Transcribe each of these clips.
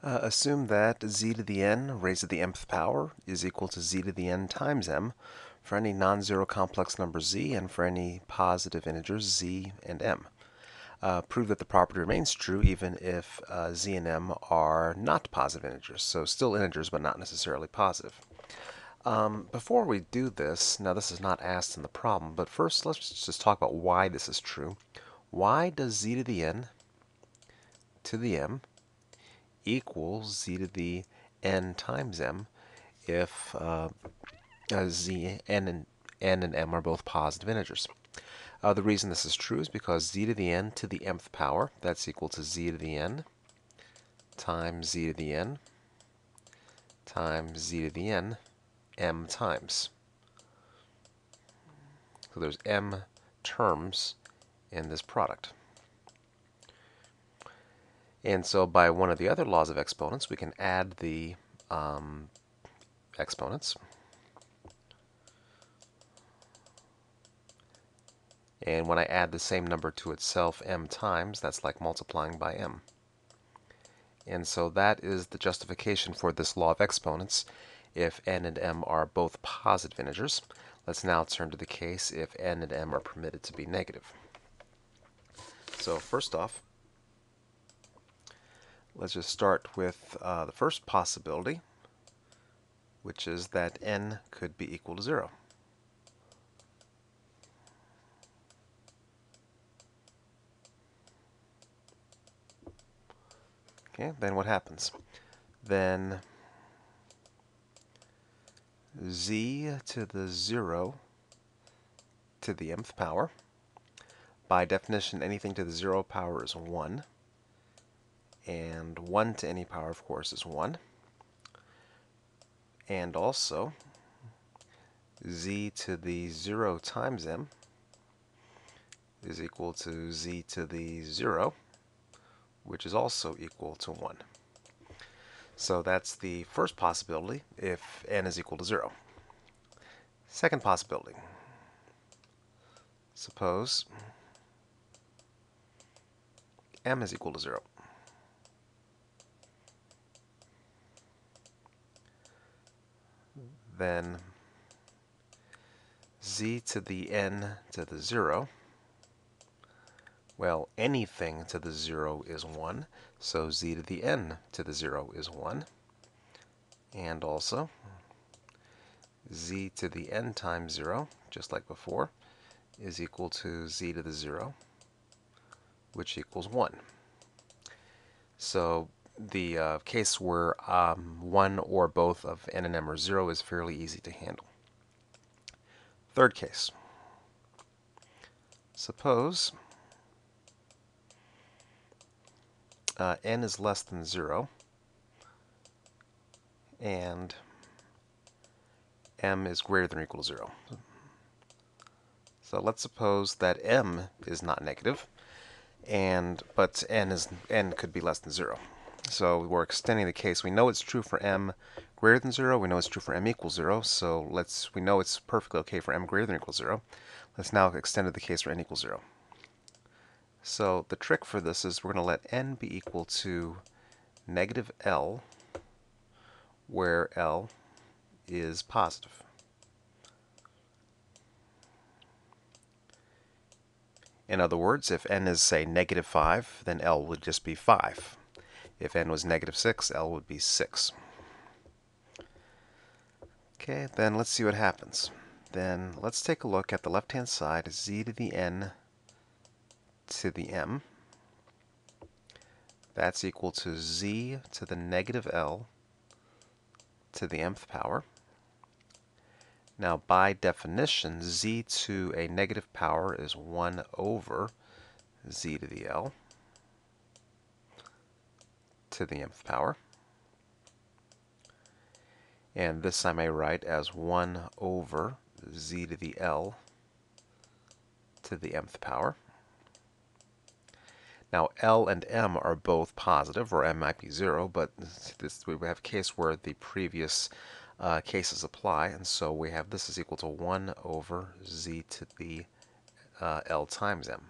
Assume that z to the n raised to the mth power is equal to z to the n times m for any non-zero complex number z and for any positive integers z and m. Prove that the property remains true even if z and m are not positive integers, so still integers but not necessarily positive. Before we do this, now this is not asked in the problem, but first let's just talk about why this is true. Why does z to the n to the m equals z to the n times m if z, n and m are both positive integers? The reason this is true is because z to the n to the mth power, that's equal to z to the n times z to the n times z to the n m times. So there's m terms in this product. And so by one of the other laws of exponents, we can add the exponents. And when I add the same number to itself m times, that's like multiplying by m. And so that is the justification for this law of exponents if n and m are both positive integers. Let's now turn to the case if n and m are permitted to be negative. So first off, let's just start with the first possibility, which is that n could be equal to 0. Okay, then what happens? Then z to the 0 to the mth power. By definition, anything to the 0 power is 1. And 1 to any power, of course, is 1. And also, z to the 0 times m is equal to z to the 0, which is also equal to 1. So that's the first possibility if n is equal to 0. Second possibility. Suppose m is equal to 0. Then z to the n to the 0, well, anything to the 0 is 1, so z to the n to the 0 is 1. And also, z to the n times 0, just like before, is equal to z to the 0, which equals 1. So the case where one or both of n and m are 0 is fairly easy to handle. Third case. Suppose n is less than 0 and m is greater than or equal to 0. So let's suppose that m is not negative, but n could be less than 0. So we're extending the case. We know it's true for m greater than 0. We know it's true for m equals 0. So we know it's perfectly okay for m greater than or equal to 0. Let's now extend the case for n equals 0. So the trick for this is we're going to let n be equal to negative L, where L is positive. In other words, if n is, say, negative 5, then L would just be 5. If n was negative 6, L would be 6. Okay, then let's see what happens. Then let's take a look at the left-hand side, z to the n to the m. That's equal to z to the negative L to the mth power. Now, by definition, z to a negative power is 1 over z to the L to the mth power. And this I may write as 1 over z to the L to the mth power. Now, L and m are both positive, or m might be 0, but we have a case where the previous cases apply, and so we have this is equal to 1 over z to the L times m.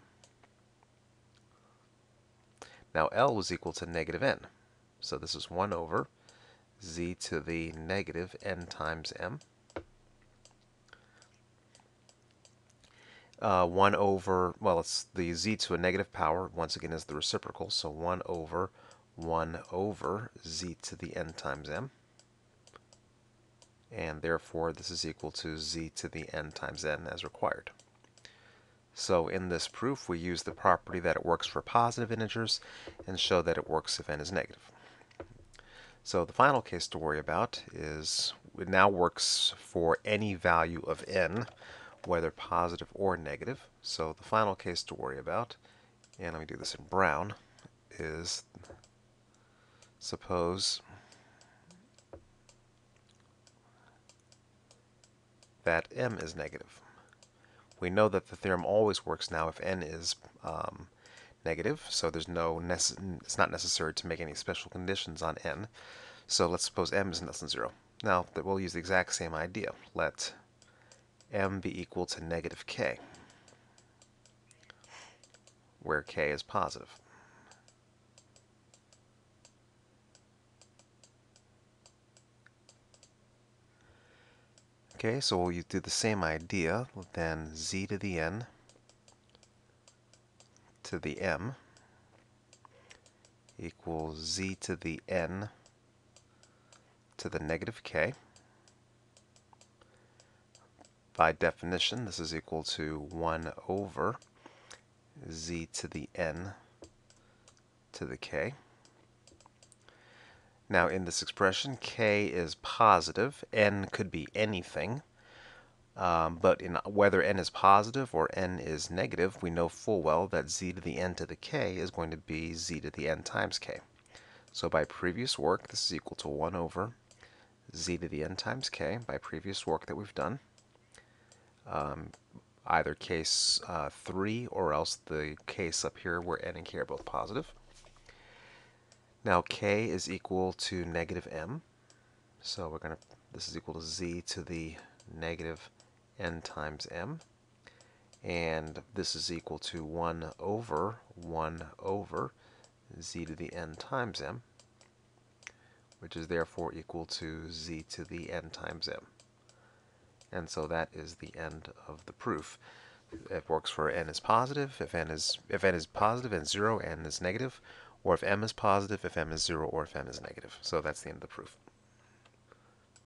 Now, L was equal to negative n. So this is 1 over z to the negative n times m. 1 over, well, it's the z to a negative power, once again, is the reciprocal, so 1 over z to the n times m. And therefore, this is equal to z to the n times n as required. So in this proof, we use the property that it works for positive integers and show that it works if n is negative. So the final case to worry about is it now works for any value of n, whether positive or negative. So the final case to worry about, and let me do this in brown, is suppose that m is negative. We know that the theorem always works now if n is negative, so there's it's not necessary to make any special conditions on n. So let's suppose m is less than 0. Now we'll use the exact same idea. Let m be equal to negative k, where k is positive. Okay, so we'll do the same idea, then z to the n to the m equals z to the n to the negative k. By definition, this is equal to 1 over z to the n to the k. Now in this expression, k is positive. N could be anything. But whether n is positive or n is negative, we know full well that z to the n to the k is going to be z to the n times k. So by previous work, this is equal to 1 over z to the n times k, by previous work that we've done. Either case 3 or else the case up here where n and k are both positive. Now k is equal to negative m, so this is equal to z to the negative n times m, and this is equal to 1 over z to the n times m, which is therefore equal to z to the n times m. And so that is the end of the proof. It works for n is positive, if n is positive and 0, n is negative, or if m is positive, if m is 0, or if m is negative. So that's the end of the proof.